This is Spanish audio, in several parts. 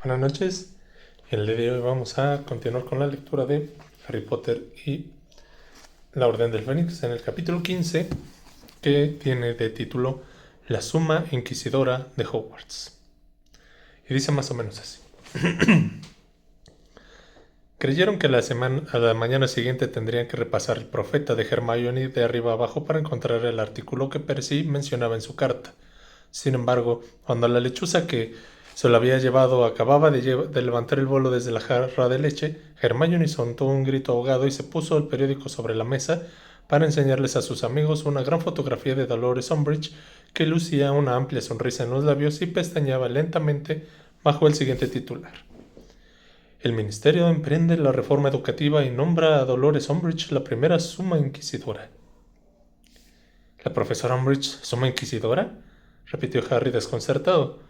Buenas noches. El día de hoy vamos a continuar con la lectura de Harry Potter y la Orden del Fénix en el capítulo 15, que tiene de título La Suma Inquisidora de Hogwarts. Y dice más o menos así. Creyeron que a la mañana siguiente tendrían que repasar el profeta de Hermione de arriba abajo para encontrar el artículo que Percy mencionaba en su carta. Sin embargo, cuando la lechuza que se lo había llevado acababa de levantar el bolo desde la jarra de leche, Hermione soltó un grito ahogado y se puso el periódico sobre la mesa para enseñarles a sus amigos una gran fotografía de Dolores Umbridge que lucía una amplia sonrisa en los labios y pestañeaba lentamente bajo el siguiente titular. El ministerio emprende la reforma educativa y nombra a Dolores Umbridge la primera suma inquisidora. ¿La profesora Umbridge, suma inquisidora?, repitió Harry desconcertado.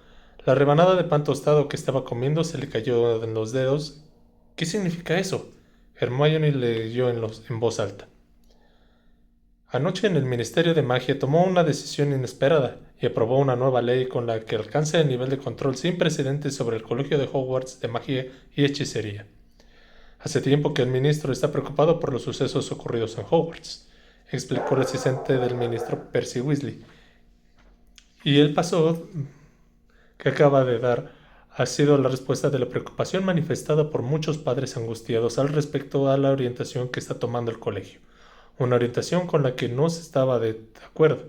La rebanada de pan tostado que estaba comiendo se le cayó en los dedos. ¿Qué significa eso?, Hermione leyó en voz alta. Anoche en el Ministerio de Magia tomó una decisión inesperada y aprobó una nueva ley con la que alcanza el nivel de control sin precedentes sobre el Colegio de Hogwarts de Magia y Hechicería. Hace tiempo que el ministro está preocupado por los sucesos ocurridos en Hogwarts, explicó el asistente del ministro Percy Weasley. Y el paso que acaba de dar ha sido la respuesta de la preocupación manifestada por muchos padres angustiados al respecto a la orientación que está tomando el colegio, una orientación con la que no se estaba de acuerdo.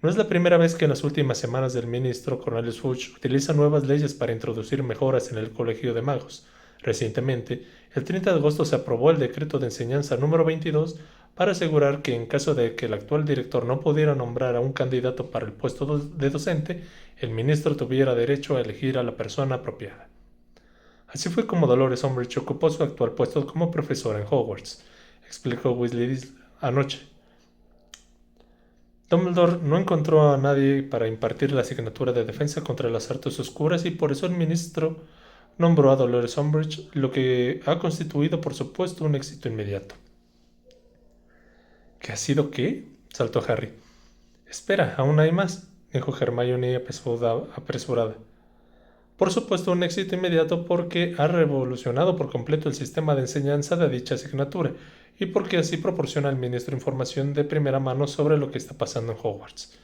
No es la primera vez que en las últimas semanas el ministro Cornelius Fudge utiliza nuevas leyes para introducir mejoras en el Colegio de Magos. Recientemente, el 30 de agosto se aprobó el decreto de enseñanza número 22 para asegurar que en caso de que el actual director no pudiera nombrar a un candidato para el puesto de docente, el ministro tuviera derecho a elegir a la persona apropiada. Así fue como Dolores Umbridge ocupó su actual puesto como profesora en Hogwarts, explicó Weasley anoche. Dumbledore no encontró a nadie para impartir la asignatura de defensa contra las artes oscuras y por eso el ministro nombró a Dolores Umbridge, lo que ha constituido por supuesto un éxito inmediato. ¿Qué ha sido qué?, saltó Harry. Espera, aún hay más, dijo Hermione apresurada. Por supuesto un éxito inmediato porque ha revolucionado por completo el sistema de enseñanza de dicha asignatura y porque así proporciona al ministro información de primera mano sobre lo que está pasando en Hogwarts.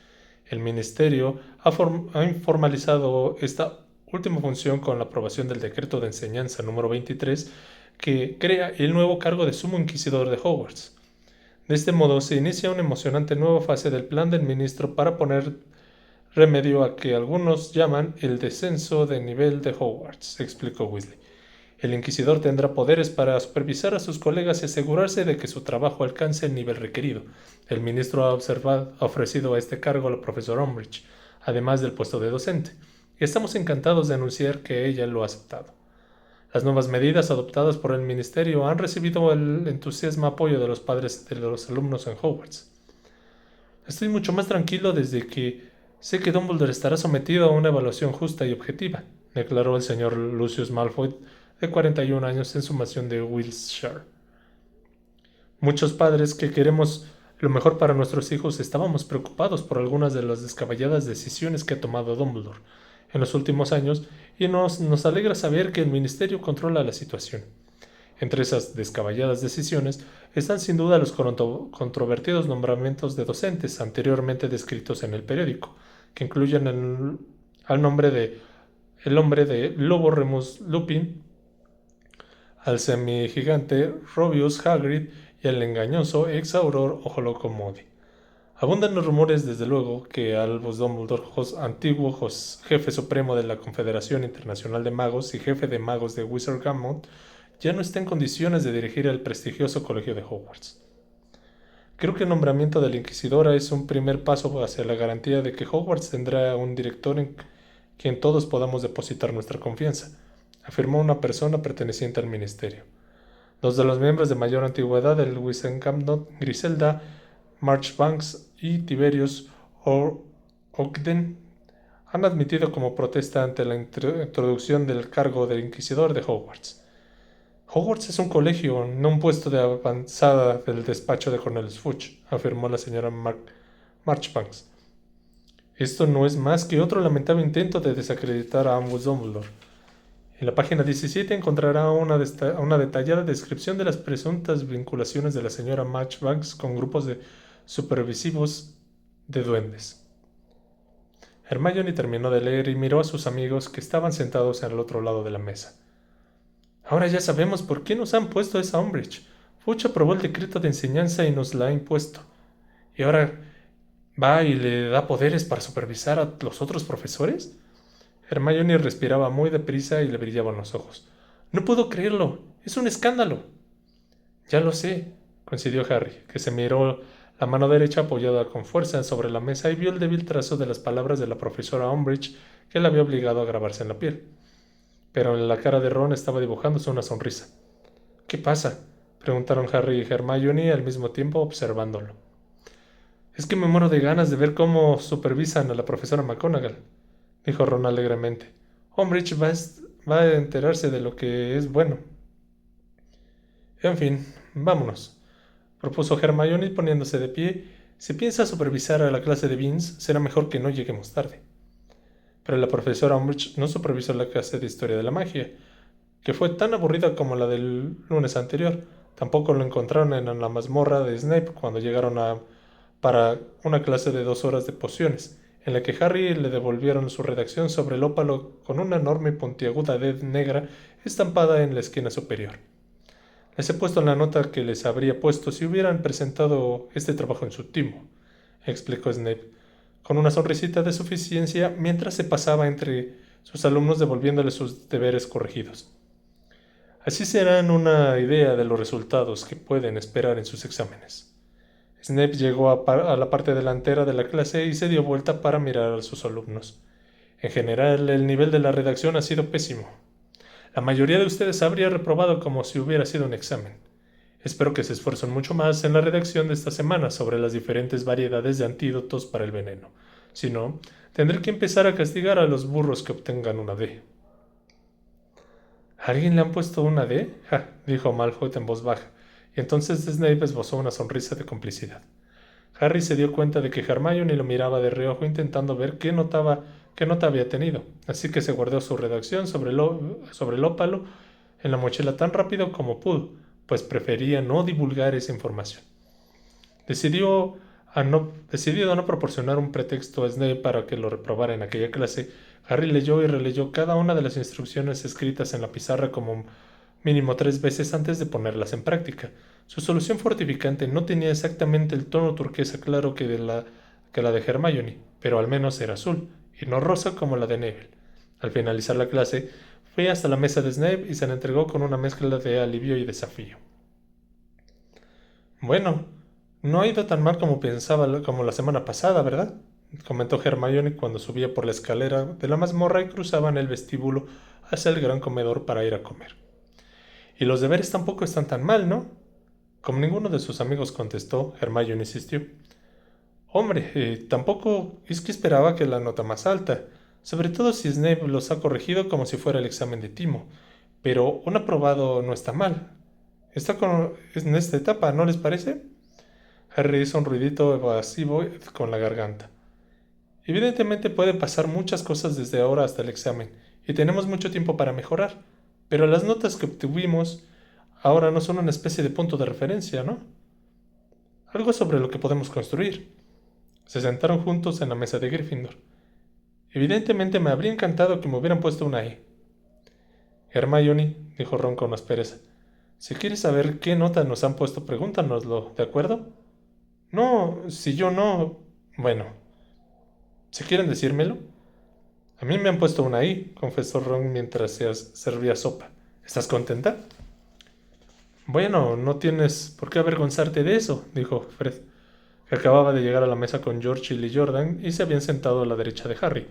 El ministerio ha informalizado esta última función con la aprobación del decreto de enseñanza número 23 que crea el nuevo cargo de sumo inquisidor de Hogwarts. De este modo se inicia una emocionante nueva fase del plan del ministro para poner remedio a que algunos llaman el descenso de nivel de Hogwarts, explicó Weasley. El inquisidor tendrá poderes para supervisar a sus colegas y asegurarse de que su trabajo alcance el nivel requerido. El ministro ha ofrecido a este cargo a la profesora Umbridge, además del puesto de docente, y estamos encantados de anunciar que ella lo ha aceptado. Las nuevas medidas adoptadas por el ministerio han recibido el entusiasmo apoyo de los padres de los alumnos en Hogwarts. Estoy mucho más tranquilo desde que sé que Dumbledore estará sometido a una evaluación justa y objetiva, declaró el señor Lucius Malfoy, de 41 años, en su mansión de Wiltshire. Muchos padres que queremos lo mejor para nuestros hijos estábamos preocupados por algunas de las descabelladas decisiones que ha tomado Dumbledore en los últimos años y nos alegra saber que el ministerio controla la situación. Entre esas descabelladas decisiones están sin duda los controvertidos nombramientos de docentes anteriormente descritos en el periódico, que incluyen el nombre de Lobo Remus Lupin, al semigigante Rubius Hagrid y al engañoso ex-auror Ojo Moody. Abundan los rumores, desde luego, que Albus Dumbledore, antiguo jefe supremo de la Confederación Internacional de Magos y jefe de magos de Wizardgamot, ya no está en condiciones de dirigir el prestigioso colegio de Hogwarts. Creo que el nombramiento de la Inquisidora es un primer paso hacia la garantía de que Hogwarts tendrá un director en quien todos podamos depositar nuestra confianza, afirmó una persona perteneciente al ministerio. Dos de los miembros de mayor antigüedad del Wizardgamot, Griselda Marchbanks y Tiberius Ogden, han admitido como protesta ante la introducción del cargo de Inquisidor de Hogwarts. Hogwarts es un colegio, no un puesto de avanzada del despacho de Cornelius Fudge, afirmó la señora Marchbanks. Esto no es más que otro lamentable intento de desacreditar a Albus Dumbledore. En la página 17 encontrará una detallada descripción de las presuntas vinculaciones de la señora Marchbanks con grupos de supervisivos de duendes. Hermione terminó de leer y miró a sus amigos que estaban sentados al otro lado de la mesa. Ahora ya sabemos por qué nos han puesto esa Umbridge. Fudge aprobó el decreto de enseñanza y nos la ha impuesto. ¿Y ahora va y le da poderes para supervisar a los otros profesores? Hermione respiraba muy deprisa y le brillaban los ojos. No puedo creerlo. Es un escándalo. Ya lo sé, coincidió Harry, que se miró la mano derecha apoyada con fuerza sobre la mesa y vio el débil trazo de las palabras de la profesora Umbridge que la había obligado a grabarse en la piel. Pero en la cara de Ron estaba dibujándose una sonrisa. ¿Qué pasa?, preguntaron Harry y Hermione al mismo tiempo observándolo. Es que me muero de ganas de ver cómo supervisan a la profesora McGonagall, dijo Ron alegremente. Umbridge va a enterarse de lo que es bueno. En fin, vámonos, propuso Hermione poniéndose de pie. Si piensa supervisar a la clase de Vince, será mejor que no lleguemos tarde. Pero la profesora Umbridge no supervisó la clase de Historia de la Magia, que fue tan aburrida como la del lunes anterior. Tampoco lo encontraron en la mazmorra de Snape cuando llegaron para una clase de 2 horas de pociones, en la que Harry le devolvieron su redacción sobre el ópalo con una enorme y puntiaguda D negra estampada en la esquina superior. Les he puesto la nota que les habría puesto si hubieran presentado este trabajo en su timo, explicó Snape, con una sonrisita de suficiencia mientras se pasaba entre sus alumnos devolviéndoles sus deberes corregidos. Así se harán una idea de los resultados que pueden esperar en sus exámenes. Snape llegó a la parte delantera de la clase y se dio vuelta para mirar a sus alumnos. En general, el nivel de la redacción ha sido pésimo. La mayoría de ustedes habría reprobado como si hubiera sido un examen. Espero que se esfuercen mucho más en la redacción de esta semana sobre las diferentes variedades de antídotos para el veneno. Si no, tendré que empezar a castigar a los burros que obtengan una D. ¿A alguien le han puesto una D? Ja, dijo Malfoy en voz baja, y entonces Snape esbozó una sonrisa de complicidad. Harry se dio cuenta de que Hermione lo miraba de reojo intentando ver qué nota había tenido, así que se guardó su redacción sobre el ópalo en la mochila tan rápido como pudo, pues prefería no divulgar esa información. Decidido a no proporcionar un pretexto a Snape para que lo reprobara en aquella clase, Harry leyó y releyó cada una de las instrucciones escritas en la pizarra como mínimo 3 veces antes de ponerlas en práctica. Su solución fortificante no tenía exactamente el tono turquesa claro que la de Hermione, pero al menos era azul, y no rosa como la de Neville. Al finalizar la clase, fue hasta la mesa de Snape y se la entregó con una mezcla de alivio y desafío. Bueno, no ha ido tan mal como pensaba como la semana pasada, ¿verdad?, comentó Hermione cuando subía por la escalera de la mazmorra y cruzaban el vestíbulo hacia el gran comedor para ir a comer. Y los deberes tampoco están tan mal, ¿no? Como ninguno de sus amigos contestó, Hermione insistió. Hombre, tampoco es que esperaba que la nota más alta, sobre todo si Snape los ha corregido como si fuera el examen de timo. Pero un aprobado no está mal. Está en esta etapa, ¿no les parece? Harry hizo un ruidito evasivo con la garganta. Evidentemente pueden pasar muchas cosas desde ahora hasta el examen, y tenemos mucho tiempo para mejorar, pero las notas que obtuvimos ahora no son una especie de punto de referencia, ¿no? Algo sobre lo que podemos construir. Se sentaron juntos en la mesa de Gryffindor. Evidentemente me habría encantado que me hubieran puesto una E. Hermione, dijo Ron con aspereza, si quieres saber qué nota nos han puesto, pregúntanoslo, ¿de acuerdo? No, si yo no... Bueno, si quieren decírmelo. A mí me han puesto una I, confesó Ron mientras se servía sopa. ¿Estás contenta? Bueno, no tienes por qué avergonzarte de eso, dijo Fred, que acababa de llegar a la mesa con George y Lee Jordan y se habían sentado a la derecha de Harry.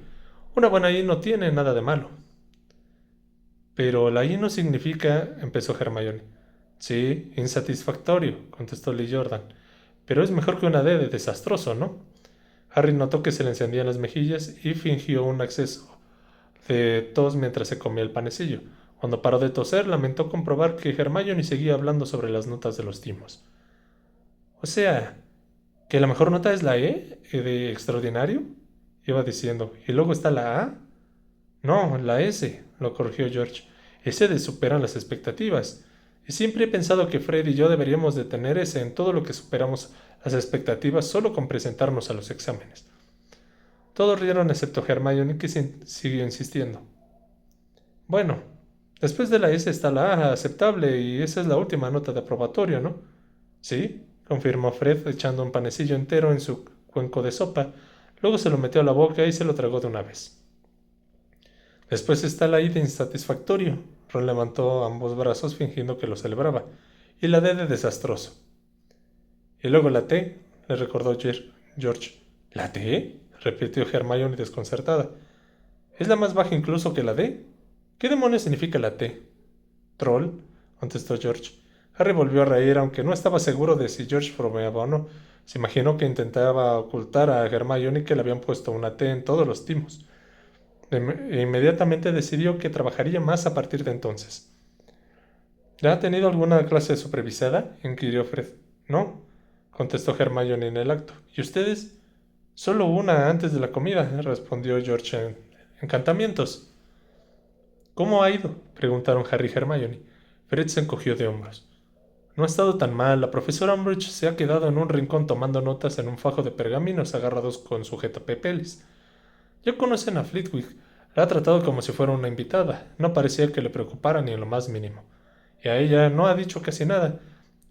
Una buena I no tiene nada de malo. Pero la I no significa... empezó Hermione. Sí, insatisfactorio, contestó Lee Jordan. Pero es mejor que una D de desastroso, ¿no? Harry notó que se le encendían las mejillas y fingió un acceso de tos mientras se comía el panecillo. Cuando paró de toser, lamentó comprobar que Hermione seguía hablando sobre las notas de los timos. O sea, ¿que la mejor nota es la E de extraordinario? Iba diciendo. ¿Y luego está la A? No, la S, lo corrigió George. Ese de superan las expectativas. Y siempre he pensado que Fred y yo deberíamos de tener ese en todo lo que superamos las expectativas solo con presentarnos a los exámenes. Todos rieron excepto Hermione, que siguió insistiendo. Bueno, después de la S está la A, aceptable, y esa es la última nota de aprobatorio, ¿no? Sí, confirmó Fred, echando un panecillo entero en su cuenco de sopa. Luego se lo metió a la boca y se lo tragó de una vez. Después está la I de insatisfactorio. Ron levantó ambos brazos fingiendo que lo celebraba. Y la D de desastroso. Y luego la T, le recordó George. ¿La T? Repitió Hermione desconcertada. ¿Es la más baja incluso que la D? ¿Qué demonios significa la T? Troll, contestó George. Harry volvió a reír, aunque no estaba seguro de si George bromeaba o no. Se imaginó que intentaba ocultar a Hermione que le habían puesto una T en todos los timos. E inmediatamente decidió que trabajaría más a partir de entonces. ¿Ya ha tenido alguna clase supervisada?, inquirió Fred. No, contestó Hermione en el acto. ¿Y ustedes? Solo una antes de la comida, respondió George. Encantamientos. ¿Cómo ha ido?, preguntaron Harry y Hermione. Fred se encogió de hombros. No ha estado tan mal. La profesora Umbridge se ha quedado en un rincón tomando notas en un fajo de pergaminos agarrados con sujetapapeles. Ya conocen a Flitwick. La ha tratado como si fuera una invitada. No parecía que le preocupara ni en lo más mínimo. Y a ella no ha dicho casi nada.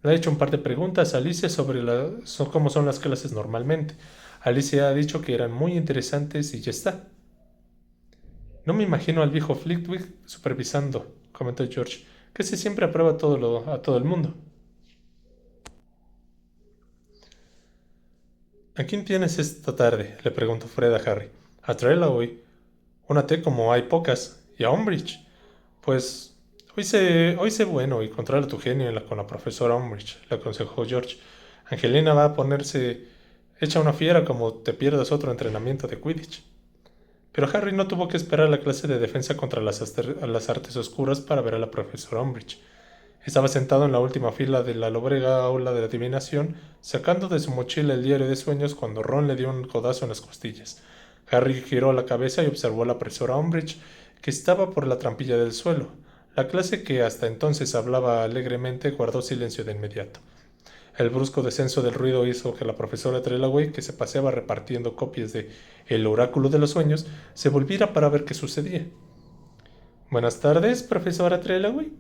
Le ha hecho un par de preguntas a Alicia sobre cómo son las clases normalmente. Alicia ha dicho que eran muy interesantes y ya está. No me imagino al viejo Flitwick supervisando, comentó George, que se siempre aprueba a todo el mundo. ¿A quién tienes esta tarde?, le preguntó Fred a Harry. A Trelawney. Una T como hay pocas. Y a Umbridge. Pues hoy sé bueno y controla tu genio con la profesora Umbridge, le aconsejó George. Angelina va a ponerse hecha una fiera como te pierdas otro entrenamiento de Quidditch. Pero Harry no tuvo que esperar a la clase de defensa contra las artes oscuras para ver a la profesora Umbridge. Estaba sentado en la última fila de la lóbrega aula de adivinación, sacando de su mochila el diario de sueños cuando Ron le dio un codazo en las costillas. Harry giró la cabeza y observó a la profesora Umbridge, que estaba por la trampilla del suelo. La clase, que hasta entonces hablaba alegremente, guardó silencio de inmediato. El brusco descenso del ruido hizo que la profesora Trelawney, que se paseaba repartiendo copias de El oráculo de los sueños, se volviera para ver qué sucedía. Buenas tardes, profesora Trelawney,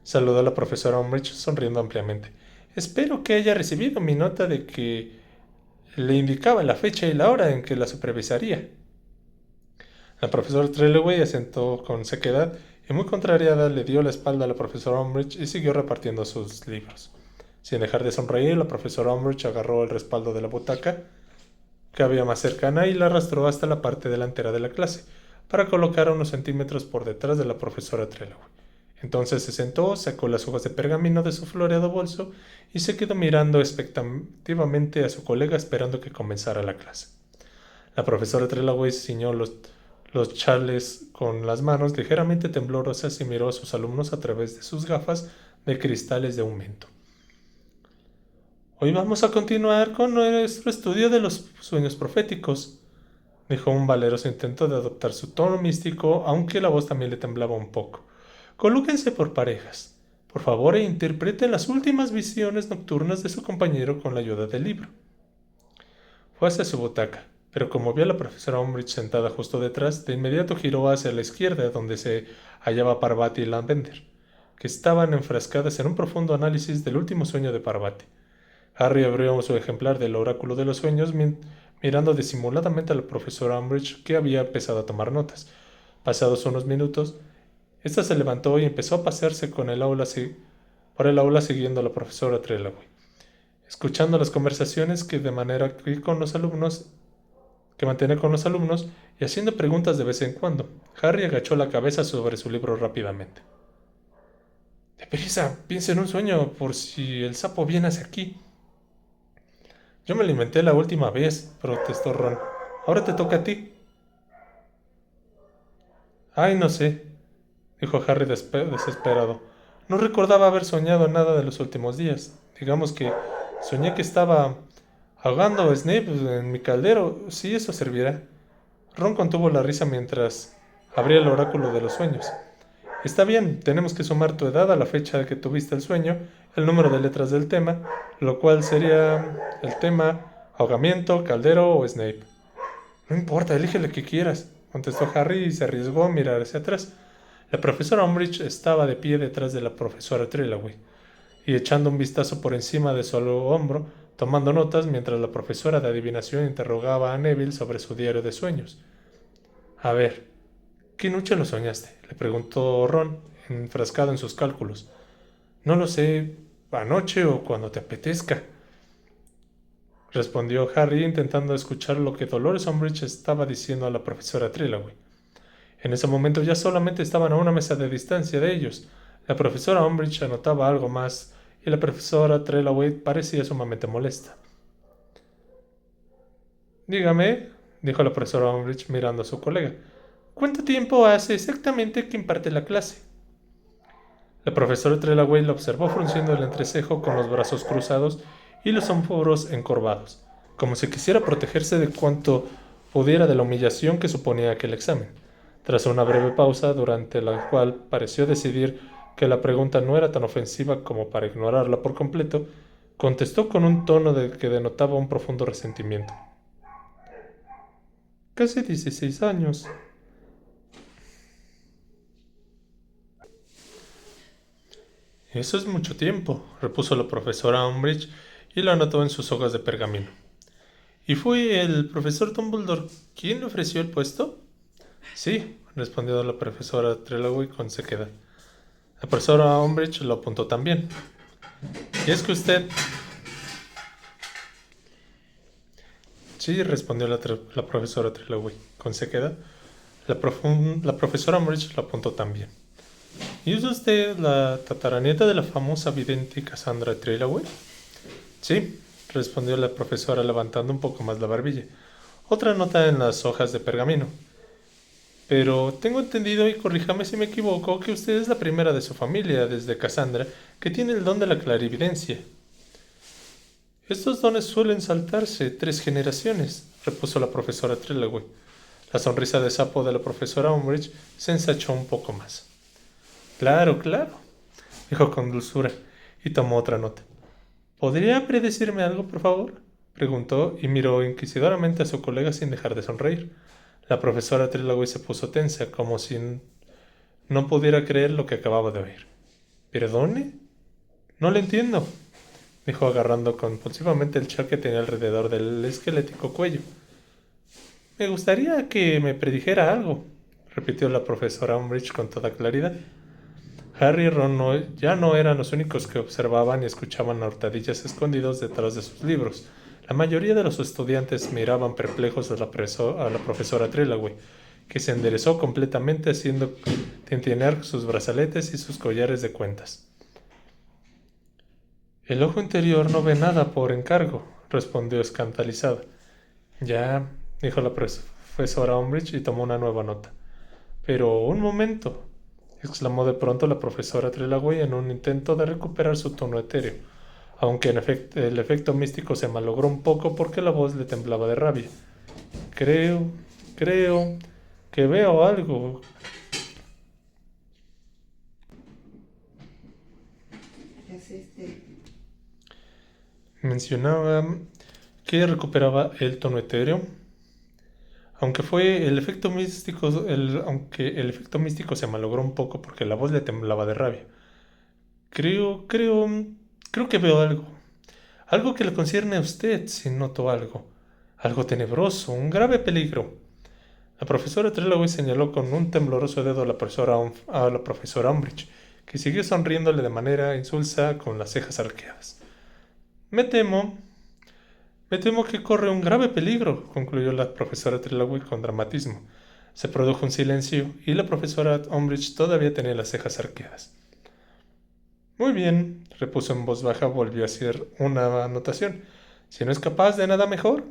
saludó a la profesora Umbridge sonriendo ampliamente. Espero que haya recibido mi nota de que le indicaba la fecha y la hora en que la supervisaría. La profesora Trelawney asentó con sequedad y muy contrariada le dio la espalda a la profesora Umbridge y siguió repartiendo sus libros. Sin dejar de sonreír, la profesora Umbridge agarró el respaldo de la butaca que había más cercana y la arrastró hasta la parte delantera de la clase, para colocar unos centímetros por detrás de la profesora Trelawney. Entonces se sentó, sacó las hojas de pergamino de su floreado bolso y se quedó mirando expectativamente a su colega esperando que comenzara la clase. La profesora Trelawney ciñó los chales con las manos ligeramente temblorosas y miró a sus alumnos a través de sus gafas de cristales de aumento. Hoy vamos a continuar con nuestro estudio de los sueños proféticos, dijo un valeroso intento de adoptar su tono místico, aunque la voz también le temblaba un poco. Colóquense por parejas, por favor, e interpreten las últimas visiones nocturnas de su compañero con la ayuda del libro. Fue hacia su butaca, pero como vio a la profesora Umbridge sentada justo detrás, de inmediato giró hacia la izquierda, donde se hallaba Parvati y Lavender, que estaban enfrascadas en un profundo análisis del último sueño de Parvati. Harry abrió su ejemplar del oráculo de los sueños, mirando disimuladamente a la profesora Umbridge, que había empezado a tomar notas. Pasados unos minutos, ésta se levantó y empezó a pasearse por el aula siguiendo a la profesora Trelawney, escuchando las conversaciones que mantenía con los alumnos y haciendo preguntas de vez en cuando. Harry agachó la cabeza sobre su libro rápidamente. Deprisa, piensa en un sueño por si el sapo viene hacia aquí. Yo me lo inventé la última vez, protestó Ron. Ahora te toca a ti. Ay, no sé, dijo Harry desesperado. No recordaba haber soñado nada de los últimos días. Digamos que soñé que estaba ahogando a Snape en mi caldero. Sí, eso servirá. Ron contuvo la risa mientras abría el oráculo de los sueños. Está bien, tenemos que sumar tu edad a la fecha que tuviste el sueño, el número de letras del tema, lo cual sería el tema ahogamiento, Caldero o Snape. No importa, elige lo que quieras, contestó Harry y se arriesgó a mirar hacia atrás. La profesora Umbridge estaba de pie detrás de la profesora Trelawney y echando un vistazo por encima de su hombro, tomando notas mientras la profesora de adivinación interrogaba a Neville sobre su diario de sueños. A ver, ¿qué noche lo soñaste?, le preguntó Ron, enfrascado en sus cálculos. No lo sé, anoche o cuando te apetezca, respondió Harry intentando escuchar lo que Dolores Umbridge estaba diciendo a la profesora Trelawney. En ese momento ya solamente estaban a una mesa de distancia de ellos. La profesora Umbridge anotaba algo más y la profesora Trelawney parecía sumamente molesta. Dígame, dijo la profesora Umbridge mirando a su colega, ¿cuánto tiempo hace exactamente que imparte la clase? La profesora Trelawney la observó frunciendo el entrecejo con los brazos cruzados y los hombros encorvados, como si quisiera protegerse de cuanto pudiera de la humillación que suponía aquel examen. Tras una breve pausa, durante la cual pareció decidir que la pregunta no era tan ofensiva como para ignorarla por completo, contestó con un tono que denotaba un profundo resentimiento. Casi 16 años. Eso es mucho tiempo, repuso la profesora Umbridge y lo anotó en sus hojas de pergamino. ¿Y fue el profesor Dumbledore quien le ofreció el puesto? Sí, respondió la profesora Trelawney con sequedad. La profesora Umbridge lo apuntó también. ¿Y es que usted...? Sí, respondió la profesora Trelawney con sequedad. La profesora Umbridge lo apuntó también. ¿Y es usted la tataranieta de la famosa vidente Cassandra Trelawney? Sí, respondió la profesora levantando un poco más la barbilla. Otra nota en las hojas de pergamino. Pero tengo entendido, y corríjame si me equivoco, que usted es la primera de su familia, desde Cassandra, que tiene el don de la clarividencia. Estos dones suelen saltarse 3 generaciones, repuso la profesora Trelawney. La sonrisa de sapo de la profesora Umbridge se ensanchó un poco más. Claro, claro, dijo con dulzura, y tomó otra nota. ¿Podría predecirme algo, por favor?, preguntó, y miró inquisidoramente a su colega sin dejar de sonreír. La profesora Trelawney se puso tensa, como si no pudiera creer lo que acababa de oír. ¿Perdone? No le entiendo, dijo agarrando compulsivamente el chal que tenía alrededor del esquelético cuello. Me gustaría que me predijera algo, repitió la profesora Umbridge con toda claridad. Harry y Ron ya no eran los únicos que observaban y escuchaban a hurtadillas escondidos detrás de sus libros. La mayoría de los estudiantes miraban perplejos a la profesora Trelawney, que se enderezó completamente haciendo tintinear sus brazaletes y sus collares de cuentas. El ojo interior no ve nada por encargo, respondió escandalizada. Ya, dijo la profesora Umbridge y tomó una nueva nota. Pero un momento, exclamó de pronto la profesora Trelawney en un intento de recuperar su tono etéreo, aunque el efecto místico se malogró un poco porque la voz le temblaba de rabia. Creo que veo algo. Mencionaba que recuperaba el tono etéreo. Aunque el efecto místico se malogró un poco porque la voz le temblaba de rabia. Creo que veo algo. Algo que le concierne a usted, si noto algo. Algo tenebroso, un grave peligro. La profesora Trelawney señaló con un tembloroso dedo a la profesora Umbridge, que siguió sonriéndole de manera insulsa con las cejas arqueadas. Me temo que corre un grave peligro, concluyó la profesora Trelawney con dramatismo. Se produjo un silencio y la profesora Umbridge todavía tenía las cejas arqueadas. Muy bien, repuso en voz baja, volvió a hacer una anotación. Si no es capaz de nada mejor.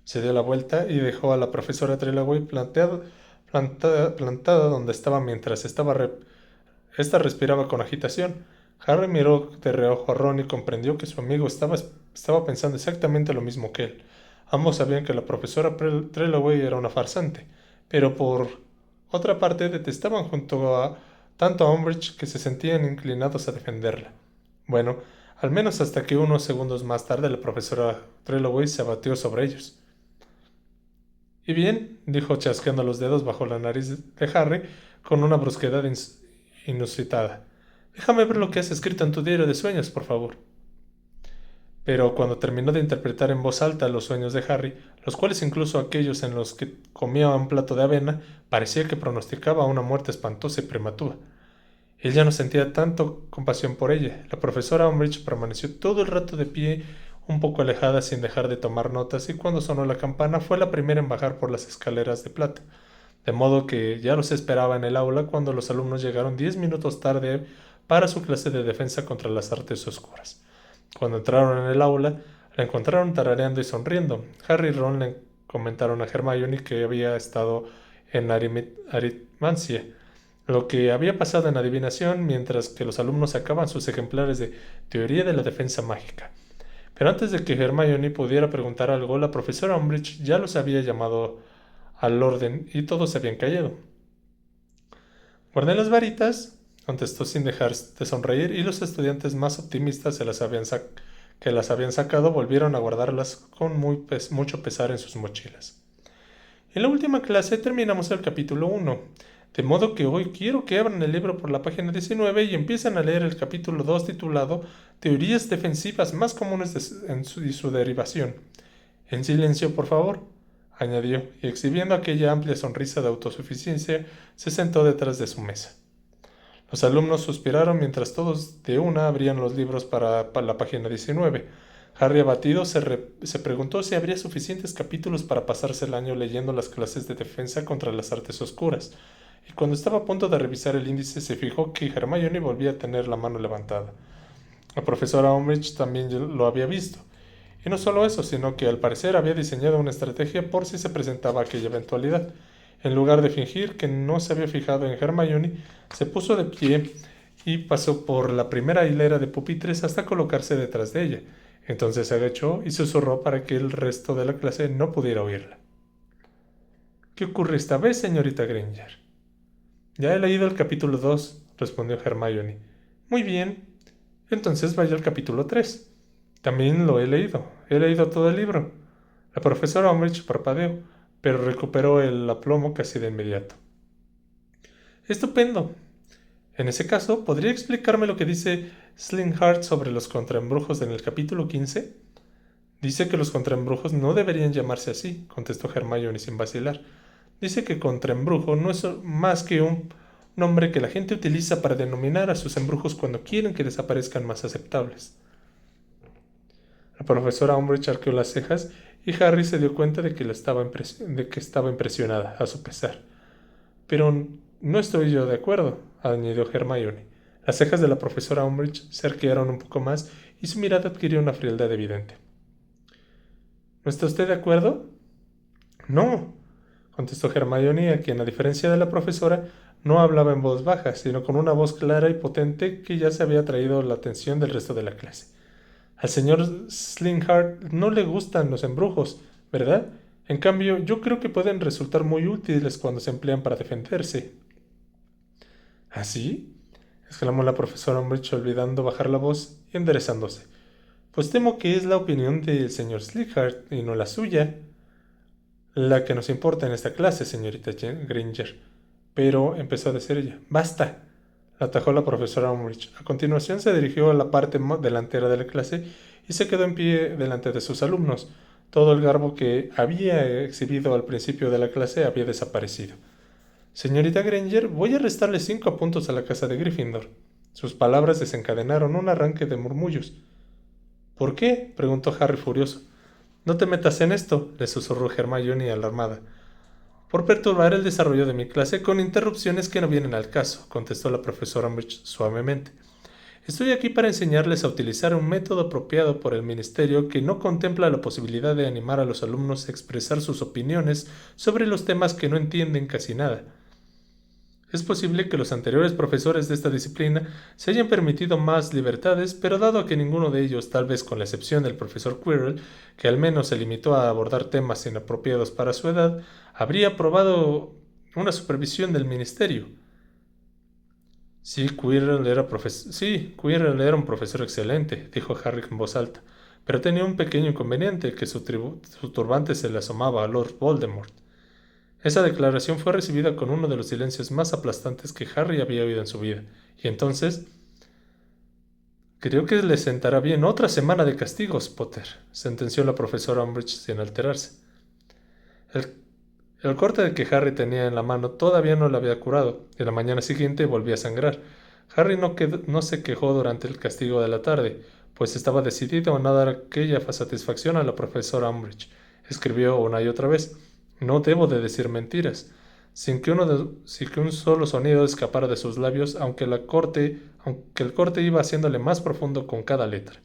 Se dio la vuelta y dejó a la profesora Trelawney plantada donde estaba mientras esta respiraba con agitación. Harry miró de reojo a Ron y comprendió que su amigo estaba pensando exactamente lo mismo que él. Ambos sabían que la profesora Trelawney era una farsante, pero por Otra parte detestaban tanto a Umbridge que se sentían inclinados a defenderla. Bueno, al menos hasta que unos segundos más tarde la profesora Trelawney se abatió sobre ellos. «¿Y bien?», dijo chasqueando los dedos bajo la nariz de Harry con una brusquedad inusitada. «Déjame ver lo que has escrito en tu diario de sueños, por favor». Pero cuando terminó de interpretar en voz alta los sueños de Harry, los cuales incluso aquellos en los que comía un plato de avena, parecía que pronosticaba una muerte espantosa y prematura. Él ya no sentía tanto compasión por ella. La profesora Umbridge permaneció todo el rato de pie, un poco alejada sin dejar de tomar notas, y cuando sonó la campana fue la primera en bajar por las escaleras de plata, de modo que ya los esperaba en el aula cuando los alumnos llegaron 10 minutos tarde para su clase de defensa contra las artes oscuras. Cuando entraron en el aula, la encontraron tarareando y sonriendo. Harry y Ron le comentaron a Hermione que había estado en aritmancia, lo que había pasado en adivinación, mientras que los alumnos sacaban sus ejemplares de Teoría de la Defensa Mágica. Pero antes de que Hermione pudiera preguntar algo, la profesora Umbridge ya los había llamado al orden y todos se habían callado. «Guardé las varitas», contestó sin dejar de sonreír, y los estudiantes más optimistas que las habían sacado volvieron a guardarlas con mucho pesar en sus mochilas. En la última clase terminamos el capítulo 1, de modo que hoy quiero que abran el libro por la página 19 y empiecen a leer el capítulo 2 titulado Teorías defensivas más comunes y su derivación. En silencio, por favor, añadió, y exhibiendo aquella amplia sonrisa de autosuficiencia, se sentó detrás de su mesa. Los alumnos suspiraron mientras todos de una abrían los libros para la página 19. Harry, abatido, se preguntó si habría suficientes capítulos para pasarse el año leyendo las clases de defensa contra las artes oscuras, y cuando estaba a punto de revisar el índice se fijó que Hermione volvía a tener la mano levantada. La profesora Umbridge también lo había visto. Y no solo eso, sino que al parecer había diseñado una estrategia por si se presentaba aquella eventualidad. En lugar de fingir que no se había fijado en Hermione, se puso de pie y pasó por la primera hilera de pupitres hasta colocarse detrás de ella. Entonces se agachó y susurró para que el resto de la clase no pudiera oírla. «¿Qué ocurre esta vez, señorita Granger?» «Ya he leído el capítulo 2», respondió Hermione. «Muy bien. Entonces vaya al capítulo 3. «También lo he leído todo el libro». La profesora Umbridge parpadeó, pero recuperó el aplomo casi de inmediato. «Estupendo. En ese caso, ¿podría explicarme lo que dice Slinghart sobre los contraembrujos en el capítulo 15? «Dice que los contraembrujos no deberían llamarse así», contestó Hermione sin vacilar. «Dice que contraembrujo no es más que un nombre que la gente utiliza para denominar a sus embrujos cuando quieren que desaparezcan más aceptables». La profesora Umbridge arqueó las cejas y Harry se dio cuenta de que estaba impresionada, a su pesar. «Pero no estoy yo de acuerdo», añadió Hermione. Las cejas de la profesora Umbridge se arquearon un poco más y su mirada adquirió una frialdad evidente. «¿No está usted de acuerdo?» «No», contestó Hermione, a quien, a diferencia de la profesora, no hablaba en voz baja, sino con una voz clara y potente que ya se había atraído la atención del resto de la clase. «Al señor Slinghart no le gustan los embrujos, ¿verdad? En cambio, yo creo que pueden resultar muy útiles cuando se emplean para defenderse». «¿Ah, sí?», exclamó la profesora Umbridge, olvidando bajar la voz y enderezándose. «Pues temo que es la opinión del señor Slinghart y no la suya la que nos importa en esta clase, señorita Granger». «Pero», empezó a decir ella. «Basta», la atajó la profesora Umbridge. A continuación se dirigió a la parte delantera de la clase y se quedó en pie delante de sus alumnos. Todo el garbo que había exhibido al principio de la clase había desaparecido. «Señorita Granger, voy a restarle 5 puntos a la casa de Gryffindor». Sus palabras desencadenaron un arranque de murmullos. «¿Por qué?», preguntó Harry furioso. «No te metas en esto», le susurró Hermione alarmada. «Por perturbar el desarrollo de mi clase con interrupciones que no vienen al caso», contestó la profesora Umbridge suavemente. «Estoy aquí para enseñarles a utilizar un método apropiado por el ministerio que no contempla la posibilidad de animar a los alumnos a expresar sus opiniones sobre los temas que no entienden casi nada. Es posible que los anteriores profesores de esta disciplina se hayan permitido más libertades, pero dado que ninguno de ellos, tal vez con la excepción del profesor Quirrell, que al menos se limitó a abordar temas inapropiados para su edad, habría una supervisión del ministerio. Sí, Quirrell era un profesor excelente, dijo Harry en voz alta, pero tenía un pequeño inconveniente, que su turbante se le asomaba a Lord Voldemort. Esa declaración fue recibida con uno de los silencios más aplastantes que Harry había oído en su vida, y entonces... Creo que le sentará bien otra semana de castigos, Potter, sentenció la profesora Umbridge sin alterarse. El, el corte de que Harry tenía en la mano todavía no le había curado, y la mañana siguiente volvía a sangrar. Harry no se quejó durante el castigo de la tarde, pues estaba decidido a no dar aquella satisfacción a la profesora Umbridge. Escribió una y otra vez: "No debo de decir mentiras", sin que un solo sonido escapara de sus labios, aunque el corte iba haciéndole más profundo con cada letra.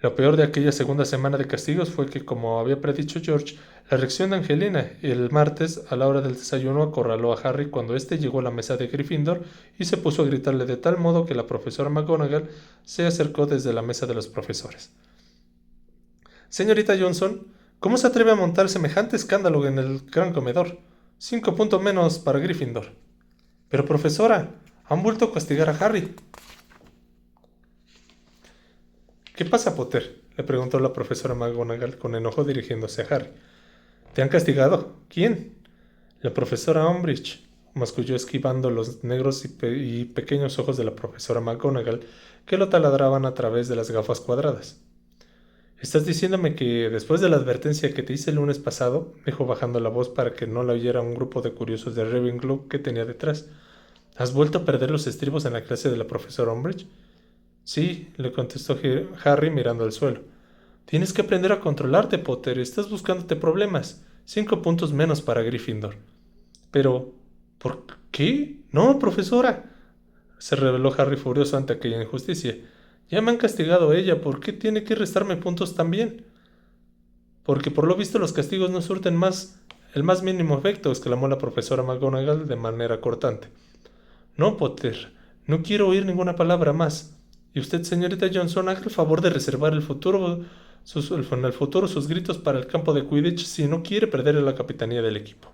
Lo peor de aquella segunda semana de castigos fue que, como había predicho George, la reacción de Angelina el martes a la hora del desayuno acorraló a Harry cuando éste llegó a la mesa de Gryffindor y se puso a gritarle de tal modo que la profesora McGonagall se acercó desde la mesa de los profesores. «Señorita Johnson, ¿cómo se atreve a montar semejante escándalo en el gran comedor? 5 puntos menos para Gryffindor». «Pero profesora, han vuelto a castigar a Harry». «¿Qué pasa, Potter?», le preguntó la profesora McGonagall con enojo dirigiéndose a Harry. «¿Te han castigado? ¿Quién?». «La profesora Umbridge», masculló esquivando los negros y pequeños ojos de la profesora McGonagall, que lo taladraban a través de las gafas cuadradas. «¿Estás diciéndome que, después de la advertencia que te hice el lunes pasado», dijo bajando la voz para que no la oyera un grupo de curiosos de Ravenclaw que tenía detrás, «has vuelto a perder los estribos en la clase de la profesora Umbridge?» «Sí», le contestó Harry mirando al suelo. «Tienes que aprender a controlarte, Potter. Estás buscándote problemas. 5 puntos menos para Gryffindor». «Pero... ¿por qué? No, profesora», se rebeló Harry furioso ante aquella injusticia. «Ya me han castigado ella. ¿Por qué tiene que restarme puntos también?» «Porque por lo visto los castigos no surten el más mínimo efecto», exclamó la profesora McGonagall de manera cortante. «No, Potter. No quiero oír ninguna palabra más. Y usted, señorita Johnson, haga el favor de reservar en el futuro sus gritos para el campo de Quidditch si no quiere perder la capitanía del equipo».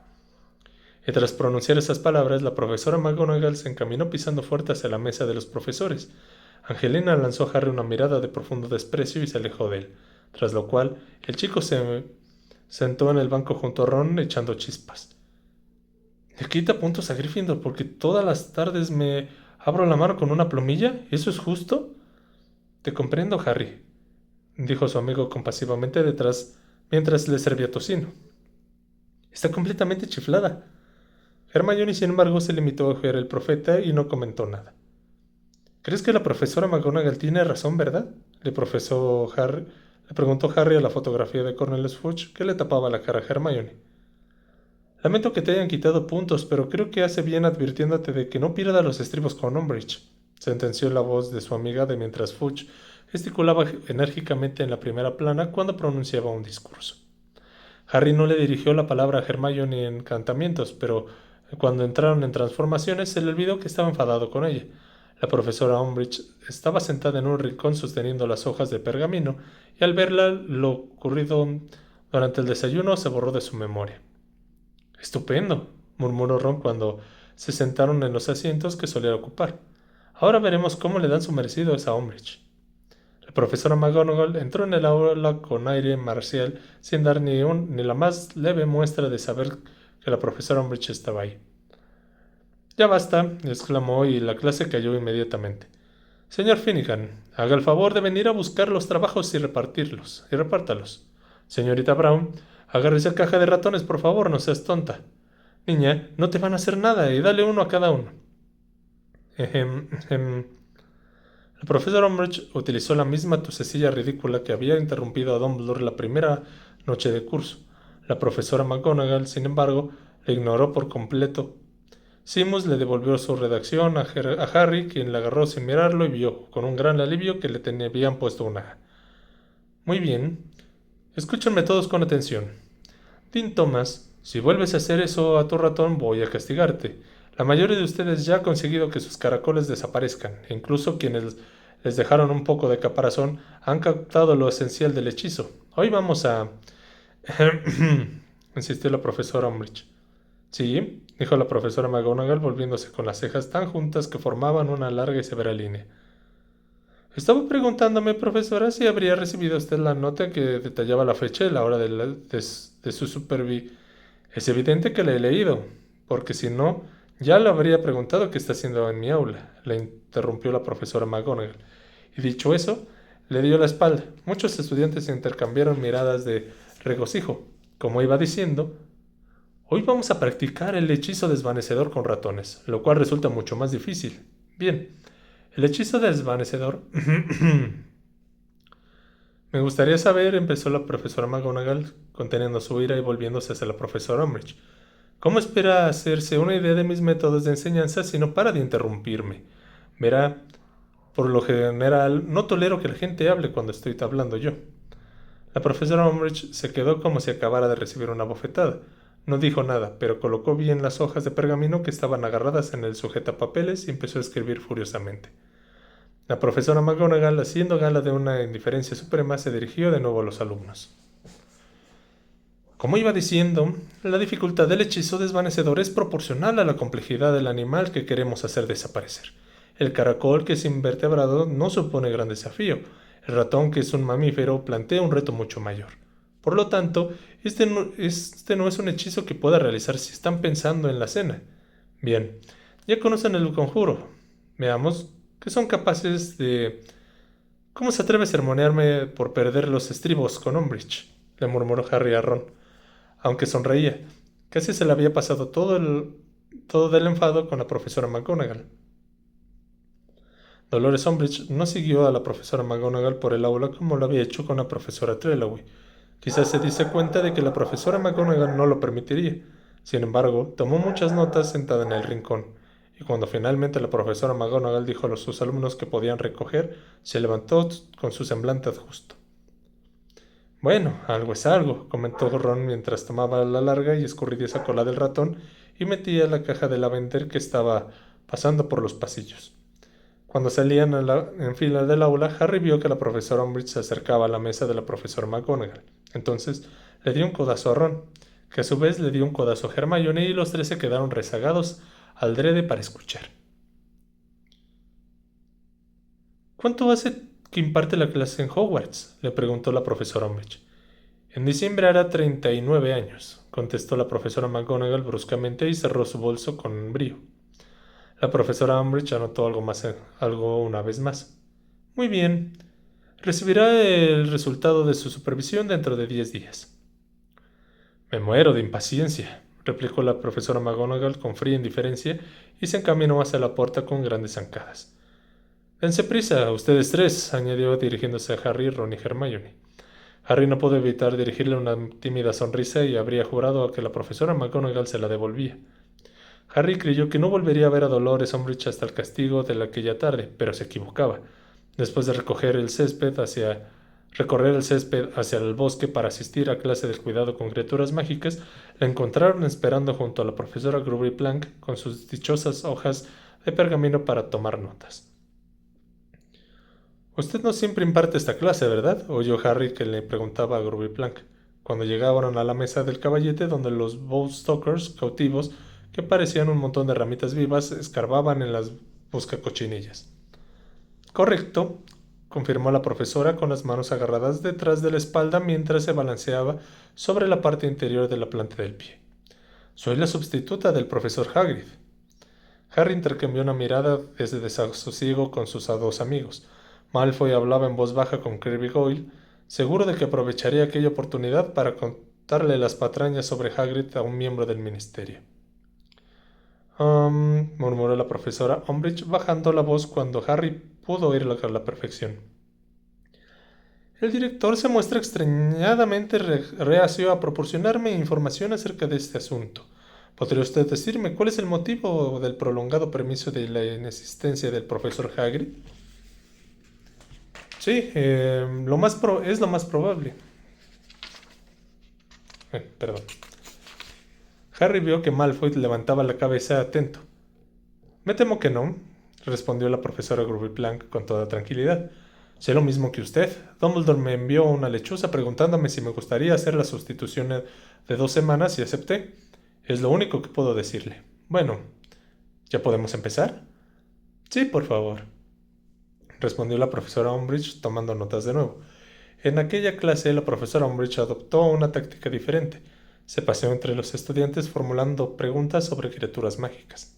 Y tras pronunciar esas palabras, la profesora McGonagall se encaminó pisando fuerte hacia la mesa de los profesores. Angelina lanzó a Harry una mirada de profundo desprecio y se alejó de él, tras lo cual el chico se sentó en el banco junto a Ron echando chispas. «¿Le quita puntos a Gryffindor porque todas las tardes me abro la mano con una plumilla? ¿Eso es justo?» «Te comprendo, Harry», dijo su amigo compasivamente detrás mientras le servía tocino. «Está completamente chiflada». Hermione, sin embargo, se limitó a ojear el profeta y no comentó nada. «¿Crees que la profesora McGonagall tiene razón, verdad?», le preguntó Harry a la fotografía de Cornelius Fudge que le tapaba la cara a Hermione. «Lamento que te hayan quitado puntos, pero creo que hace bien advirtiéndote de que no pierda los estribos con Umbridge», sentenció la voz de su amiga de mientras Fudge gesticulaba enérgicamente en la primera plana cuando pronunciaba un discurso. Harry no le dirigió la palabra a Hermione en encantamientos, pero cuando entraron en transformaciones se le olvidó que estaba enfadado con ella. La profesora Umbridge estaba sentada en un rincón sosteniendo las hojas de pergamino, y al verla lo ocurrido durante el desayuno se borró de su memoria. «Estupendo», murmuró Ron cuando se sentaron en los asientos que solía ocupar. «Ahora veremos cómo le dan su merecido a esa Umbridge». La profesora McGonagall entró en el aula con aire marcial, sin dar ni la más leve muestra de saber que la profesora Umbridge estaba ahí. «Ya basta», exclamó, y la clase cayó inmediatamente. «Señor Finnegan, haga el favor de venir a buscar los trabajos y repártalos. Señorita Brown, agárrese a caja de ratones, por favor, no seas tonta. Niña, no te van a hacer nada, y dale uno a cada uno». La profesora Umbridge utilizó la misma tosecilla ridícula que había interrumpido a Dumbledore la primera noche de curso. La profesora McGonagall, sin embargo, le ignoró por completo. Simus le devolvió su redacción a Harry, quien la agarró sin mirarlo y vio, con un gran alivio, que le habían puesto una. «Muy bien. Escúchenme todos con atención. Dean Thomas, si vuelves a hacer eso a tu ratón, voy a castigarte. La mayoría de ustedes ya ha conseguido que sus caracoles desaparezcan, e incluso quienes les dejaron un poco de caparazón han captado lo esencial del hechizo. Hoy vamos a...» insistió la profesora Umbridge. Sí, dijo la profesora McGonagall volviéndose con las cejas tan juntas que formaban una larga y severa línea. Estaba preguntándome, profesora, si habría recibido usted la nota que detallaba la fecha y la hora de su supervi. Es evidente que la he leído, porque si no, ya le habría preguntado qué está haciendo en mi aula, le interrumpió la profesora McGonagall. Y dicho eso, le dio la espalda. Muchos estudiantes intercambiaron miradas de regocijo. Como iba diciendo, hoy vamos a practicar el hechizo desvanecedor con ratones, lo cual resulta mucho más difícil. Bien, el hechizo desvanecedor... Me gustaría saber, empezó la profesora McGonagall, conteniendo su ira y volviéndose hacia la profesora Umbridge. ¿Cómo espera hacerse una idea de mis métodos de enseñanza si no para de interrumpirme? Verá, por lo general, no tolero que la gente hable cuando estoy hablando yo. La profesora Umbridge se quedó como si acabara de recibir una bofetada. No dijo nada, pero colocó bien las hojas de pergamino que estaban agarradas en el sujetapapeles y empezó a escribir furiosamente. La profesora McGonagall, haciendo gala de una indiferencia suprema, se dirigió de nuevo a los alumnos. Como iba diciendo, la dificultad del hechizo desvanecedor es proporcional a la complejidad del animal que queremos hacer desaparecer. El caracol, que es invertebrado, no supone gran desafío. El ratón, que es un mamífero, plantea un reto mucho mayor. Por lo tanto, este no es un hechizo que pueda realizar si están pensando en la cena. Bien, ya conocen el conjuro. Veamos qué son capaces de... ¿Cómo se atreve a sermonearme por perder los estribos con Umbridge? Le murmuró Harry a Ron, aunque sonreía. Casi se le había pasado todo del enfado con la profesora McGonagall. Dolores Umbridge no siguió a la profesora McGonagall por el aula como lo había hecho con la profesora Trelawney. Quizás se diese cuenta de que la profesora McGonagall no lo permitiría. Sin embargo, tomó muchas notas sentada en el rincón, y cuando finalmente la profesora McGonagall dijo a sus alumnos que podían recoger, se levantó con su semblante justo. Bueno, algo es algo, comentó Ron mientras tomaba la larga y escurridiza cola del ratón y metía la caja de lavender que estaba pasando por los pasillos. Cuando salían en fila del aula, Harry vio que la profesora Umbridge se acercaba a la mesa de la profesora McGonagall. Entonces le dio un codazo a Ron, que a su vez le dio un codazo a Hermione y los tres se quedaron rezagados al drede para escuchar. ¿Cuánto hace que imparte la clase en Hogwarts?, le preguntó la profesora Umbridge. En diciembre hará 39 años, contestó la profesora McGonagall bruscamente y cerró su bolso con brío. La profesora Umbridge anotó algo una vez más. Muy bien. Recibirá el resultado de su supervisión dentro de 10 días. Me muero de impaciencia, replicó la profesora McGonagall con fría indiferencia y se encaminó hacia la puerta con grandes zancadas. Dense prisa, ustedes tres, añadió dirigiéndose a Harry, Ron y Hermione. Harry no pudo evitar dirigirle una tímida sonrisa y habría jurado que la profesora McGonagall se la devolvía. Harry creyó que no volvería a ver a Dolores Umbridge hasta el castigo de aquella tarde, pero se equivocaba. Después de recorrer el césped hacia el bosque para asistir a clase de cuidado con criaturas mágicas, la encontraron esperando junto a la profesora Gruby Plank con sus dichosas hojas de pergamino para tomar notas. Usted no siempre imparte esta clase, ¿verdad?, oyó Harry que le preguntaba a Gruby Plank, cuando llegaron a la mesa del caballete donde los Bowstalkers cautivos, que parecían un montón de ramitas vivas, escarbaban en las buscacochinillas. Correcto, confirmó la profesora con las manos agarradas detrás de la espalda mientras se balanceaba sobre la parte interior de la planta del pie. Soy la sustituta del profesor Hagrid. Harry intercambió una mirada desde desasosiego con sus dos amigos. Malfoy hablaba en voz baja con Kirby Goyle, seguro de que aprovecharía aquella oportunidad para contarle las patrañas sobre Hagrid a un miembro del ministerio. Murmuró la profesora Umbridge bajando la voz cuando Harry pudo oírla a la perfección. El director se muestra extrañadamente reacio a proporcionarme información acerca de este asunto. ¿Podría usted decirme cuál es el motivo del prolongado permiso de la inexistencia del profesor Hagrid? Sí, es lo más probable. Perdón. Harry vio que Malfoy levantaba la cabeza atento. Me temo que no, respondió la profesora Gruby Plank con toda tranquilidad. Sé lo mismo que usted. Dumbledore me envió una lechuza preguntándome si me gustaría hacer la sustitución de 2 semanas y acepté. Es lo único que puedo decirle. Bueno, ¿ya podemos empezar? Sí, por favor, respondió la profesora Umbridge tomando notas de nuevo. En aquella clase la profesora Umbridge adoptó una táctica diferente. Se paseó entre los estudiantes formulando preguntas sobre criaturas mágicas.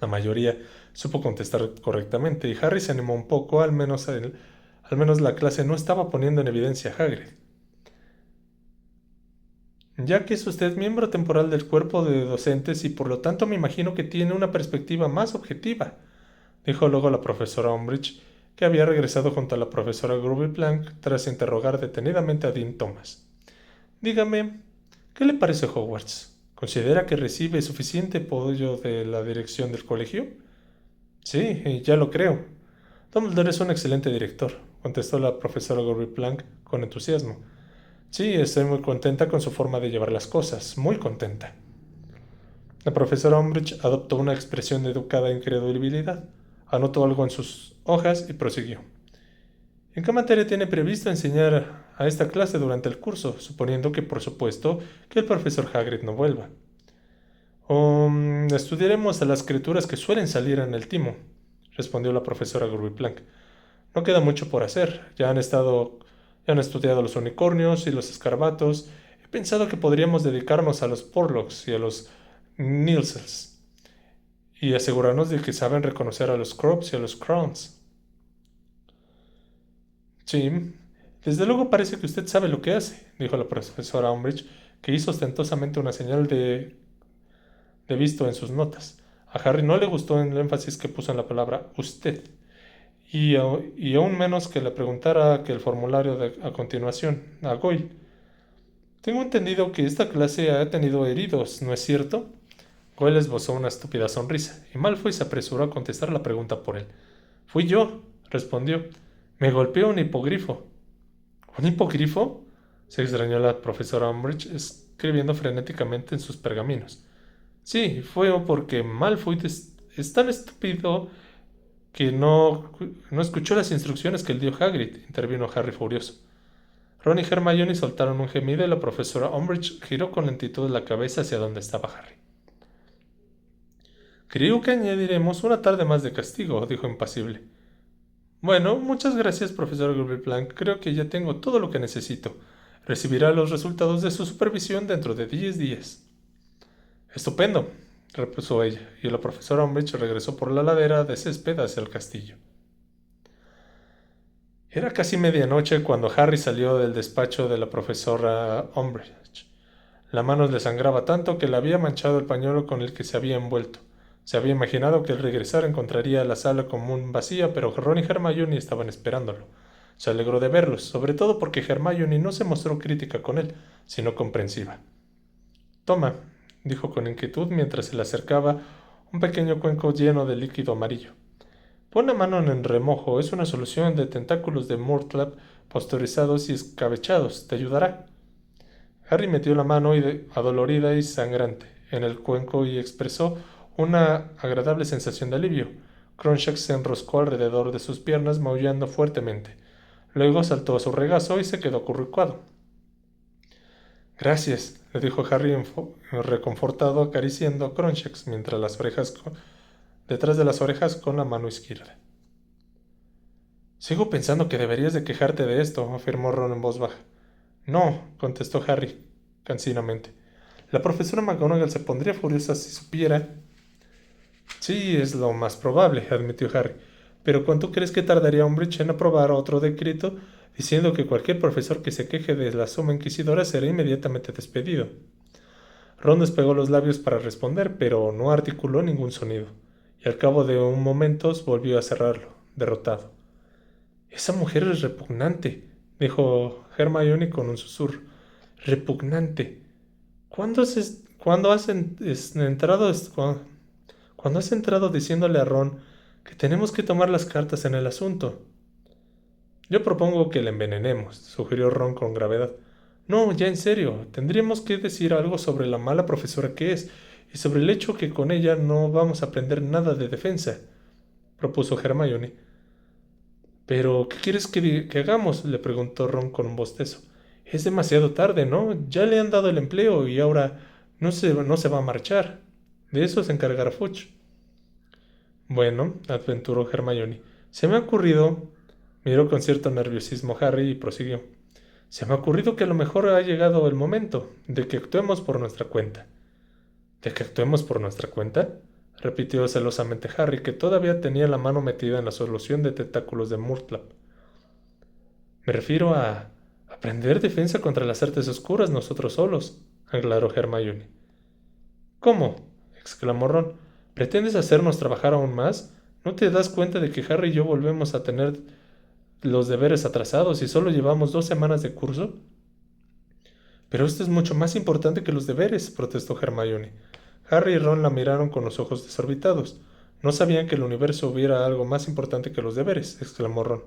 La mayoría supo contestar correctamente y Harry se animó un poco, al menos la clase no estaba poniendo en evidencia a Hagrid. Ya que es usted miembro temporal del cuerpo de docentes y por lo tanto me imagino que tiene una perspectiva más objetiva, dijo luego la profesora Umbridge, que había regresado junto a la profesora Groovy Plank tras interrogar detenidamente a Dean Thomas. Dígame, ¿qué le parece Hogwarts? ¿Considera que recibe suficiente apoyo de la dirección del colegio? Sí, ya lo creo. Dumbledore es un excelente director, contestó la profesora Groovy Plank con entusiasmo. Sí, estoy muy contenta con su forma de llevar las cosas, muy contenta. La profesora Umbridge adoptó una expresión de educada incredulidad, anotó algo en sus hojas y prosiguió. ¿En qué materia tiene previsto enseñar a esta clase durante el curso, suponiendo que, por supuesto, que el profesor Hagrid no vuelva? Estudiaremos a las criaturas que suelen salir en el timo, respondió la profesora Plank. No queda mucho por hacer. Ya han estudiado los unicornios y los escarbatos. He pensado que podríamos dedicarnos a los Porlocks y a los Nilsels y asegurarnos de que saben reconocer a los Crops y a los Crowns. Sí, desde luego parece que usted sabe lo que hace, dijo la profesora Umbridge, que hizo ostentosamente una señal de visto en sus notas. A Harry no le gustó el énfasis que puso en la palabra usted, y aún menos que le preguntara que el formulario a continuación, a Goyle. Tengo entendido que esta clase ha tenido heridos, ¿no es cierto? Goyle esbozó una estúpida sonrisa, y Malfoy se apresuró a contestar la pregunta por él. Fui yo, respondió. Me golpeó un hipogrifo. ¿Un hipogrifo? Se extrañó la profesora Umbridge, escribiendo frenéticamente en sus pergaminos. Sí, fue porque Malfoy es tan estúpido que no escuchó las instrucciones que le dio Hagrid, intervino Harry furioso. Ron y Hermione soltaron un gemido y la profesora Umbridge giró con lentitud la cabeza hacia donde estaba Harry. Creo que añadiremos una tarde más de castigo, dijo impasible. Bueno, muchas gracias, profesor Plank. Creo que ya tengo todo lo que necesito. Recibirá los resultados de su supervisión dentro de 10 días. Estupendo, repuso ella, y la profesora Umbridge regresó por la ladera de césped hacia el castillo. Era casi medianoche cuando Harry salió del despacho de la profesora Umbridge. La mano le sangraba tanto que le había manchado el pañuelo con el que se había envuelto. Se había imaginado que al regresar encontraría la sala común vacía, pero Ron y Hermione estaban esperándolo. Se alegró de verlos, sobre todo porque Hermione no se mostró crítica con él, sino comprensiva. Toma, dijo con inquietud mientras se le acercaba un pequeño cuenco lleno de líquido amarillo. Pon la mano en el remojo, es una solución de tentáculos de Murtlap pasteurizados y escabechados, te ayudará. Harry metió la mano adolorida y sangrante en el cuenco y expresó una agradable sensación de alivio. Crunchback se enroscó alrededor de sus piernas maullando fuertemente. Luego saltó a su regazo y se quedó acurrucado. Gracias, le dijo Harry reconfortado acariciando a Crunchback detrás de las orejas con la mano izquierda. Sigo pensando que deberías de quejarte de esto, afirmó Ron en voz baja. No, contestó Harry, cansinamente. La profesora McGonagall se pondría furiosa si supiera. Sí, es lo más probable, admitió Harry. Pero ¿cuánto crees que tardaría Umbridge en aprobar otro decreto diciendo que cualquier profesor que se queje de la suma inquisidora será inmediatamente despedido? Ron despegó los labios para responder, pero no articuló ningún sonido, y al cabo de un momento volvió a cerrarlo, derrotado. Esa mujer es repugnante, dijo Hermione con un susurro. Repugnante. ¿Cuándo has entrado diciéndole a Ron que tenemos que tomar las cartas en el asunto? Yo propongo que le envenenemos, sugirió Ron con gravedad. No, ya en serio, tendríamos que decir algo sobre la mala profesora que es y sobre el hecho que con ella no vamos a aprender nada de defensa, propuso Hermione. ¿Pero qué quieres que hagamos? Le preguntó Ron con un bostezo. Es demasiado tarde, ¿no? Ya le han dado el empleo y ahora No se va a marchar. De eso se encargará Fudge. Bueno, aventuró Hermione. Se me ha ocurrido... Miró con cierto nerviosismo Harry y prosiguió. Se me ha ocurrido que a lo mejor ha llegado el momento de que actuemos por nuestra cuenta. ¿De que actuemos por nuestra cuenta? Repitió celosamente Harry, que todavía tenía la mano metida en la solución de tentáculos de Murtlap. Me refiero a aprender defensa contra las artes oscuras nosotros solos, aclaró Hermione. ¿Cómo? Exclamó Ron. ¿Pretendes hacernos trabajar aún más? ¿No te das cuenta de que Harry y yo volvemos a tener los deberes atrasados y solo llevamos 2 semanas de curso? Pero esto es mucho más importante que los deberes, protestó Hermione. Harry y Ron la miraron con los ojos desorbitados. No sabían que en el universo hubiera algo más importante que los deberes, exclamó Ron.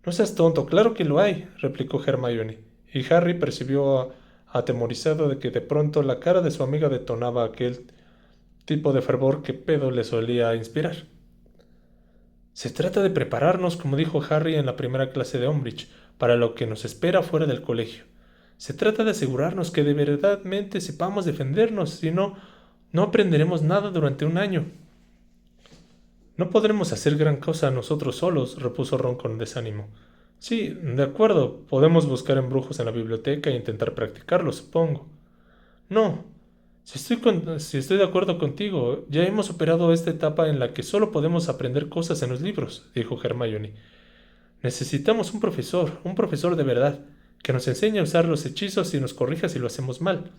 No seas tonto, claro que lo hay, replicó Hermione, y Harry percibió atemorizado de que de pronto la cara de su amiga detonaba aquel tipo de fervor que Pedo le solía inspirar. Se trata de prepararnos, como dijo Harry en la primera clase de Umbridge, para lo que nos espera fuera del colegio. Se trata de asegurarnos que de verdadmente sepamos defendernos, si no, no aprenderemos nada durante un año. No podremos hacer gran cosa nosotros solos, repuso Ron con desánimo. Sí, de acuerdo, podemos buscar embrujos en la biblioteca e intentar practicarlo, supongo. No, si estoy de acuerdo contigo, ya hemos superado esta etapa en la que solo podemos aprender cosas en los libros, dijo Hermione. Necesitamos un profesor de verdad, que nos enseñe a usar los hechizos y nos corrija si lo hacemos mal.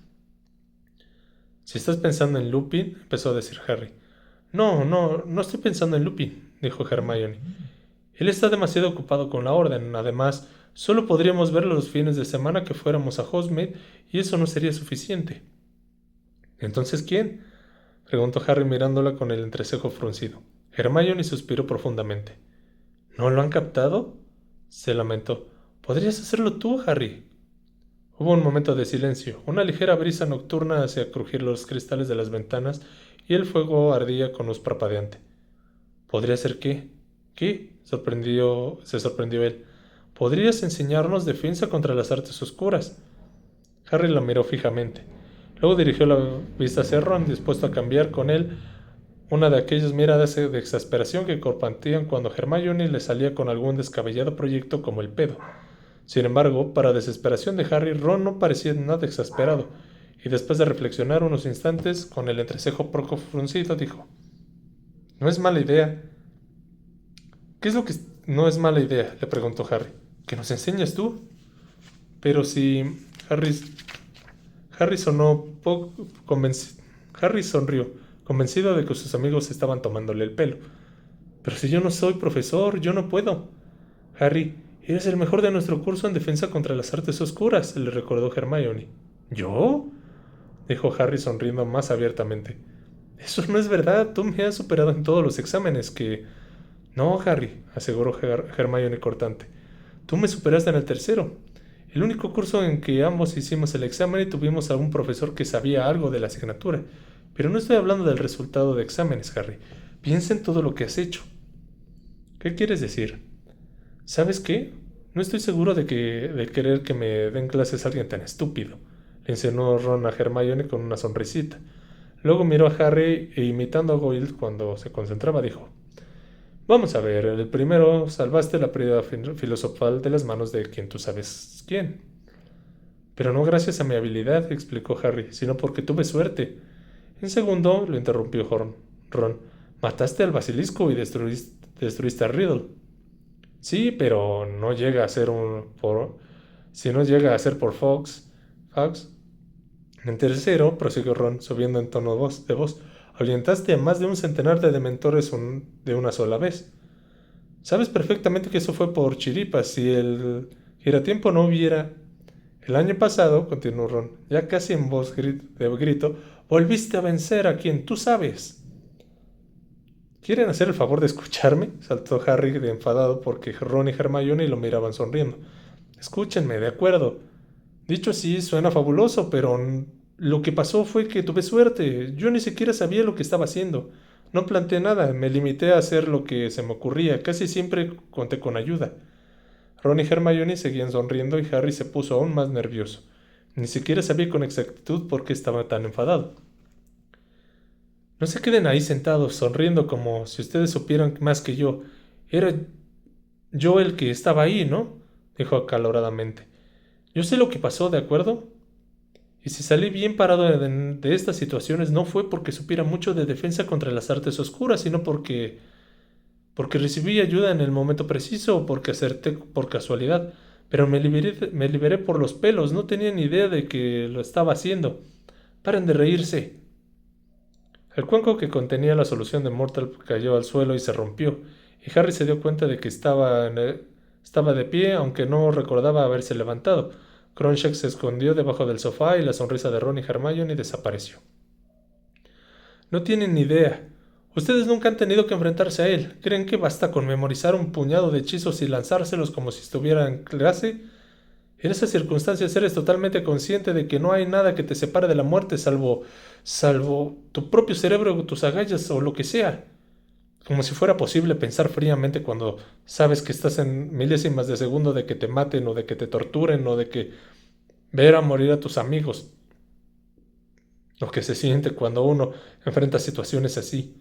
Si estás pensando en Lupin, empezó a decir Harry. No estoy pensando en Lupin, dijo Hermione. Él está demasiado ocupado con la orden. Además, solo podríamos verlo los fines de semana que fuéramos a Hogsmeade y eso no sería suficiente. ¿Entonces quién? Preguntó Harry mirándola con el entrecejo fruncido. Hermione suspiró profundamente. ¿No lo han captado? Se lamentó. ¿Podrías hacerlo tú, Harry? Hubo un momento de silencio. Una ligera brisa nocturna hacía crujir los cristales de las ventanas y el fuego ardía con luz parpadeante. ¿Podría ser qué? ¿Qué? Se sorprendió él. ¿Podrías enseñarnos defensa contra las artes oscuras? Harry la miró fijamente. Luego dirigió la vista hacia Ron, dispuesto a cambiar con él una de aquellas miradas de exasperación que compartían cuando Hermione le salía con algún descabellado proyecto como el pedo. Sin embargo, para desesperación de Harry, Ron no parecía nada exasperado, y después de reflexionar unos instantes, con el entrecejo poco fruncido, dijo: «No es mala idea». «¿Qué es lo que no es mala idea?», le preguntó Harry. «¿Que nos enseñes tú?». Pero si... Harry sonrió, convencido de que sus amigos estaban tomándole el pelo. «Pero si yo no soy profesor, yo no puedo». «Harry, eres el mejor de nuestro curso en defensa contra las artes oscuras», le recordó Hermione. «¿Yo?», dijo Harry sonriendo más abiertamente. «Eso no es verdad, tú me has superado en todos los exámenes que...». «No, Harry», aseguró Hermione cortante. «Tú me superaste en el tercero. El único curso en que ambos hicimos el examen y tuvimos a un profesor que sabía algo de la asignatura. Pero no estoy hablando del resultado de exámenes, Harry. Piensa en todo lo que has hecho». «¿Qué quieres decir?». «¿Sabes qué? No estoy seguro de querer que me den clases a alguien tan estúpido», le insinuó Ron a Hermione con una sonrisita. Luego miró a Harry e imitando a Goyle cuando se concentraba dijo: «Vamos a ver, el primero salvaste la piedra filosofal de las manos de quien tú sabes quién». «Pero no gracias a mi habilidad», explicó Harry, «sino porque tuve suerte». «En segundo», lo interrumpió Ron, «mataste al basilisco y destruiste a Riddle». «Sí, pero no llega a ser si no llega a ser por Fox. En tercero», prosiguió Ron, subiendo en tono de voz, «ahuyentaste a más de un centenar de dementores de una sola vez. Sabes perfectamente que eso fue por chiripas. Si el giratiempo no hubiera...». «El año pasado», continuó Ron, ya casi en voz de grito, «volviste a vencer a quien tú sabes». «¿Quieren hacer el favor de escucharme?», saltó Harry de enfadado porque Ron y Hermione lo miraban sonriendo. «Escúchenme, de acuerdo. Dicho así, suena fabuloso, pero lo que pasó fue que tuve suerte. Yo ni siquiera sabía lo que estaba haciendo. No planteé nada, me limité a hacer lo que se me ocurría. Casi siempre conté con ayuda». Ron y Hermione seguían sonriendo y Harry se puso aún más nervioso. Ni siquiera sabía con exactitud por qué estaba tan enfadado. No se queden ahí sentados, sonriendo como si ustedes supieran más que yo. Era yo el que estaba ahí, ¿no? Dijo acaloradamente. Yo sé lo que pasó, ¿de acuerdo? Y si salí bien parado de estas situaciones no fue porque supiera mucho de defensa contra las artes oscuras, sino porque recibí ayuda en el momento preciso o porque acerté por casualidad. Pero me liberé por los pelos, no tenía ni idea de que lo estaba haciendo. Paren de reírse. El cuenco que contenía la solución de Mortal cayó al suelo y se rompió, y Harry se dio cuenta de que estaba de pie, aunque no recordaba haberse levantado. Cronshaw se escondió debajo del sofá y la sonrisa de Ron y Hermione desapareció. No tienen ni idea. Ustedes nunca han tenido que enfrentarse a él. ¿Creen que basta con memorizar un puñado de hechizos y lanzárselos como si estuviera en clase? En esas circunstancias eres totalmente consciente de que no hay nada que te separe de la muerte salvo tu propio cerebro o tus agallas o lo que sea. Como si fuera posible pensar fríamente cuando sabes que estás en milésimas de segundo de que te maten o de que te torturen o de que ver a morir a tus amigos. Lo que se siente cuando uno enfrenta situaciones así.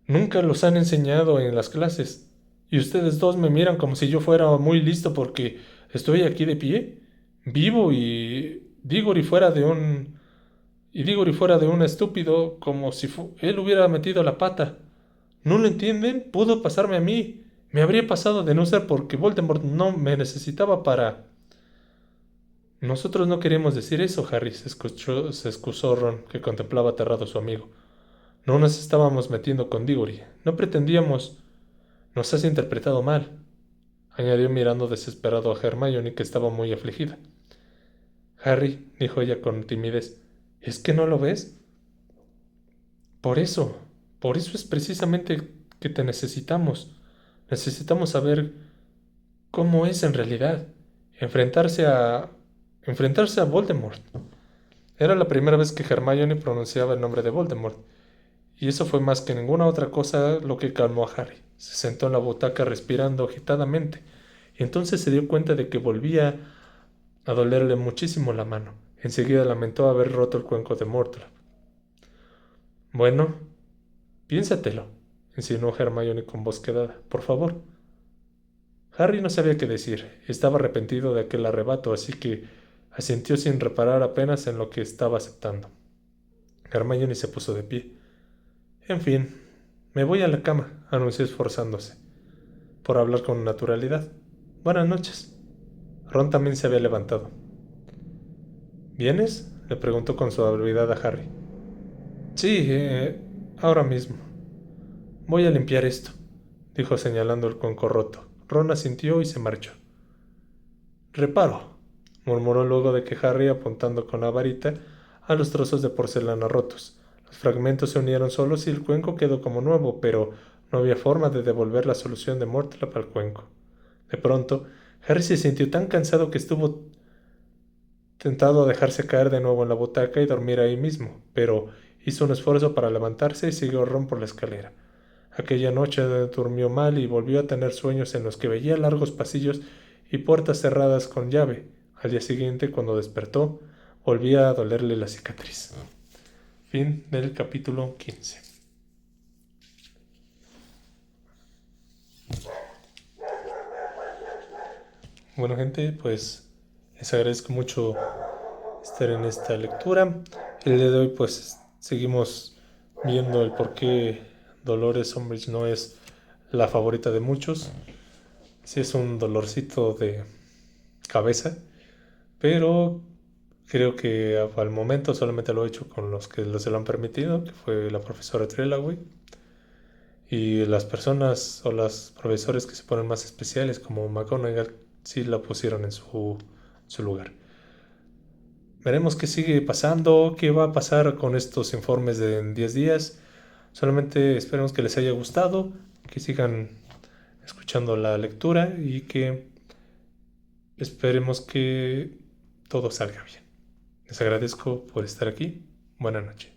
Nunca los han enseñado en las clases. Y ustedes dos me miran como si yo fuera muy listo porque estoy aquí de pie, vivo y Diggory fuera de un... Y Diggory fuera de un estúpido como si él hubiera metido la pata. ¿No lo entienden? Pudo pasarme a mí. Me habría pasado de no ser porque Voldemort no me necesitaba para... Nosotros no queríamos decir eso, Harry, se excusó Ron, que contemplaba aterrado a su amigo. No nos estábamos metiendo con Diggory. No pretendíamos... Nos has interpretado mal, añadió mirando desesperado a Hermione, que estaba muy afligida. Harry, dijo ella con timidez, ¿es que no lo ves? Por eso, por eso es precisamente que te necesitamos. Necesitamos saber cómo es en realidad. Enfrentarse a... enfrentarse a Voldemort. Era la primera vez que Hermione pronunciaba el nombre de Voldemort, y eso fue más que ninguna otra cosa lo que calmó a Harry. Se sentó en la butaca respirando agitadamente, y entonces se dio cuenta de que volvía a dolerle muchísimo la mano. Enseguida lamentó haber roto el cuenco de Mortal. Bueno, piénsatelo, insinuó Hermione con voz quedada. Por favor. Harry no sabía qué decir. Estaba arrepentido de aquel arrebato, así que asintió sin reparar apenas en lo que estaba aceptando. Hermione se puso de pie. En fin, me voy a la cama, anunció esforzándose por hablar con naturalidad. Buenas noches. Ron también se había levantado. ¿Vienes? Le preguntó con suavidad a Harry. Sí, ahora mismo. Voy a limpiar esto, dijo señalando el cuenco roto. Ron asintió y se marchó. Reparo, murmuró luego de que Harry, apuntando con la varita a los trozos de porcelana rotos. Los fragmentos se unieron solos y el cuenco quedó como nuevo, pero no había forma de devolver la solución de Mortlap al cuenco. De pronto, Harry se sintió tan cansado que estuvo tentado a dejarse caer de nuevo en la butaca y dormir ahí mismo, pero hizo un esfuerzo para levantarse y siguió Ron por la escalera. Aquella noche durmió mal y volvió a tener sueños en los que veía largos pasillos y puertas cerradas con llave. Al día siguiente, cuando despertó, volvía a dolerle la cicatriz. Fin del capítulo 15. Bueno, gente, pues les agradezco mucho estar en esta lectura. El día de hoy, pues seguimos viendo el por qué Dolores Umbridge no es la favorita de muchos. Sí es un dolorcito de cabeza, pero creo que al momento solamente lo he hecho con los que se lo han permitido, que fue la profesora Trelawney, y las personas o los profesores que se ponen más especiales como McGonagall sí la pusieron en su lugar. Veremos qué sigue pasando, qué va a pasar con estos informes de en 10 días. Solamente esperemos que les haya gustado, que sigan escuchando la lectura y que esperemos que todo salga bien. Les agradezco por estar aquí. Buenas noches.